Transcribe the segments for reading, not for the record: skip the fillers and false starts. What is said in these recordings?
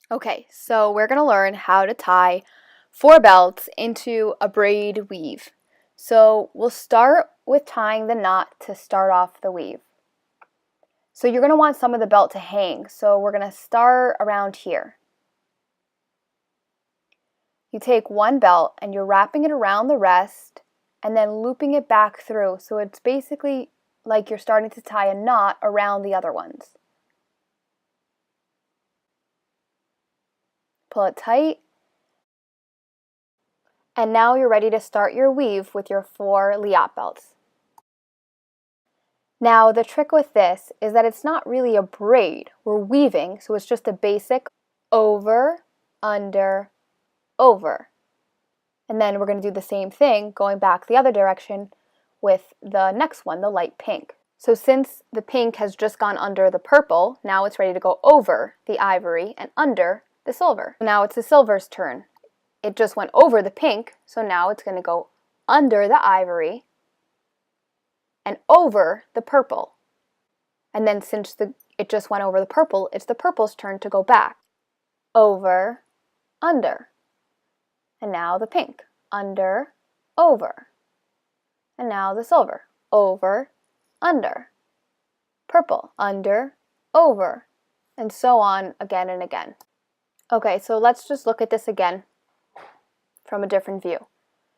Okay, so we're going to learn how to tie 4 belts into a braid weave. So we'll start with tying the knot to start off the weave. So you're going to want some of the belt to hang, so we're going to start around here. You take one belt and you're wrapping it around the rest and then looping it back through, so it's basically like you're starting to tie a knot around the other ones. Pull it tight. And now you're ready to start your weave with your 4 Liat belts. Now the trick with this is that it's not really a braid. We're weaving, so it's just a basic over, under, over. And then we're going to do the same thing going back the other direction with the next one, the light pink. So since the pink has just gone under the purple, now it's ready to go over the ivory and under the silver. Now it's the silver's turn. It just went over the pink, so now it's going to go under the ivory and over the purple. And then since it just went over the purple, it's the purple's turn to go back. Over, under. And now the pink. Under, over. And now the silver. Over, under. Purple, under, over. And so on again and again. Okay, so let's just look at this again from a different view.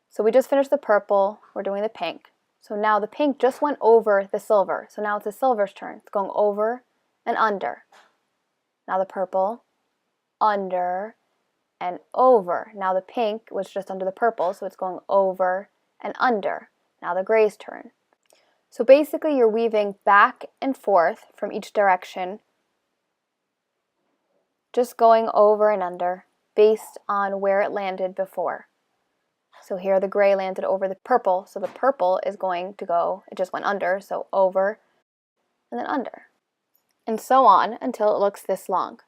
So we just finished the purple, we're doing the pink. So now the pink just went over the silver. So now it's the silver's turn. It's going over and under. Now the purple, under and over. Now the pink was just under the purple, so it's going over and under. Now the gray's turn. So basically you're weaving back and forth from each direction, just going over and under based on where it landed before. So here the gray landed over the purple, so the purple is going to go, it just went under, so over and then under. And so on until it looks this long.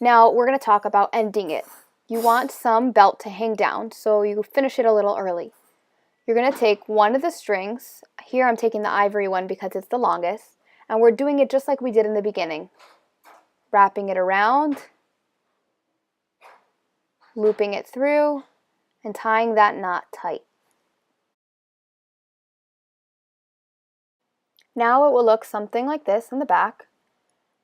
Now we're going to talk about ending it. You want some belt to hang down, so you finish it a little early. You're going to take one of the strings. Here I'm taking the ivory one because it's the longest, and we're doing it just like we did in the beginning. Wrapping it around, looping it through, and tying that knot tight. Now it will look something like this in the back,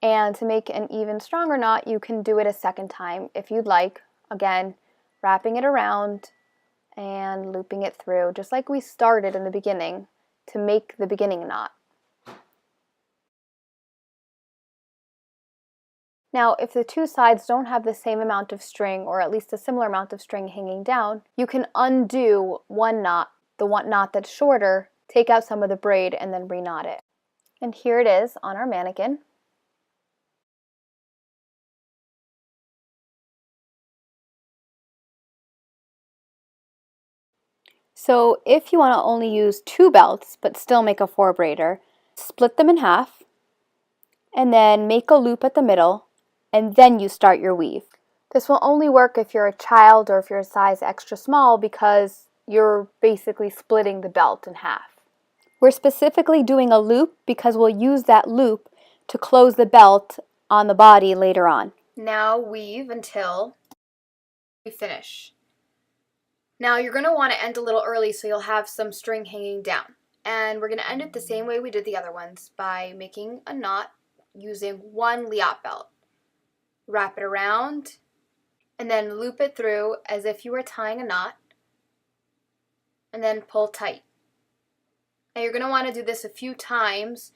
and to make an even stronger knot you can do it a second time if you'd like. Again, wrapping it around and looping it through just like we started in the beginning to make the beginning knot. Now, if the two sides don't have the same amount of string, or at least a similar amount of string hanging down, you can undo one knot, the one knot that's shorter, take out some of the braid, and then re-knot it. And here it is on our mannequin. So if you want to only use 2 belts, but still make a 4-braider, split them in half, and then make a loop at the middle, and then you start your weave. This will only work if you're a child or if you're a size extra small because you're basically splitting the belt in half. We're specifically doing a loop because we'll use that loop to close the belt on the body later on. Now weave until we finish. Now you're going to want to end a little early so you'll have some string hanging down. And we're going to end it the same way we did the other ones by making a knot using 1 Liat belt. Wrap it around and then loop it through as if you were tying a knot and then pull tight. Now you're going to want to do this a few times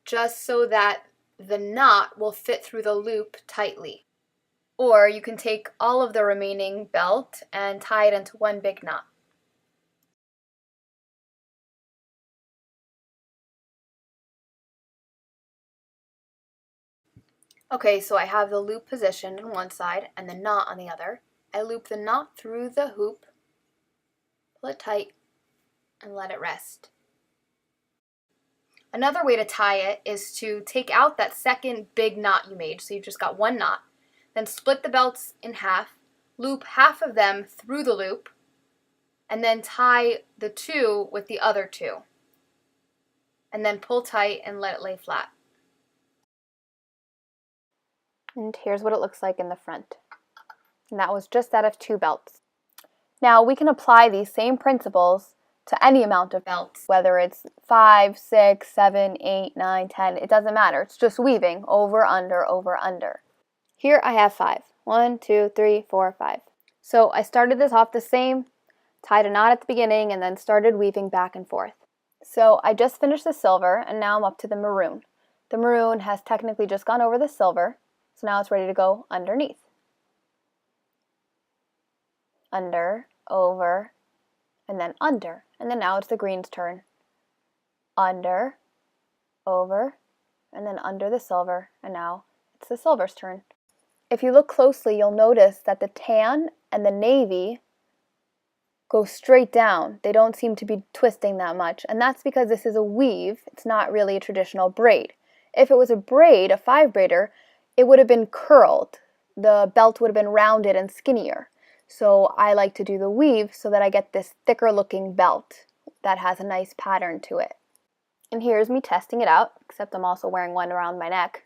just so that the knot will fit through the loop tightly. Or you can take all of the remaining belt and tie it into one big knot. Okay, so I have the loop positioned on one side and the knot on the other. I loop the knot through the hoop, pull it tight, and let it rest. Another way to tie it is to take out that second big knot you made, so you've just got one knot, then split the belts in half, loop half of them through the loop, and then tie the 2 with the other 2, and then pull tight and let it lay flat. And here's what it looks like in the front. And that was just out of 2 belts. Now we can apply these same principles to any amount of belts, whether it's 5, 6, 7, 8, 9, 10, it doesn't matter. It's just weaving over, under, over, under. Here I have 5. 1, 2, 3, 4, 5. So I started this off the same, tied a knot at the beginning, and then started weaving back and forth. So I just finished the silver, and now I'm up to the maroon. The maroon has technically just gone over the silver, so now it's ready to go underneath. Under, over, and then under. And then now it's the green's turn. Under, over, and then under the silver, and now it's the silver's turn. If you look closely, you'll notice that the tan and the navy go straight down. They don't seem to be twisting that much, and that's because this is a weave. It's not really a traditional braid. If it was a braid, a 5-braider, it would have been curled. The belt would have been rounded and skinnier. So I like to do the weave so that I get this thicker looking belt that has a nice pattern to it. And here's me testing it out, except I'm also wearing one around my neck.